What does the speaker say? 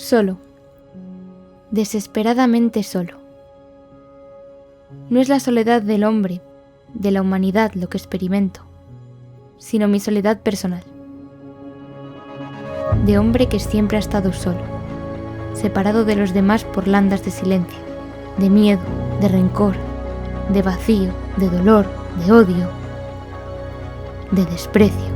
Solo, desesperadamente solo. No es la soledad del hombre, de la humanidad lo que experimento, sino mi soledad personal. De hombre que siempre ha estado solo, separado de los demás por landas de silencio, de miedo, de rencor, de vacío, de dolor, de odio, de desprecio.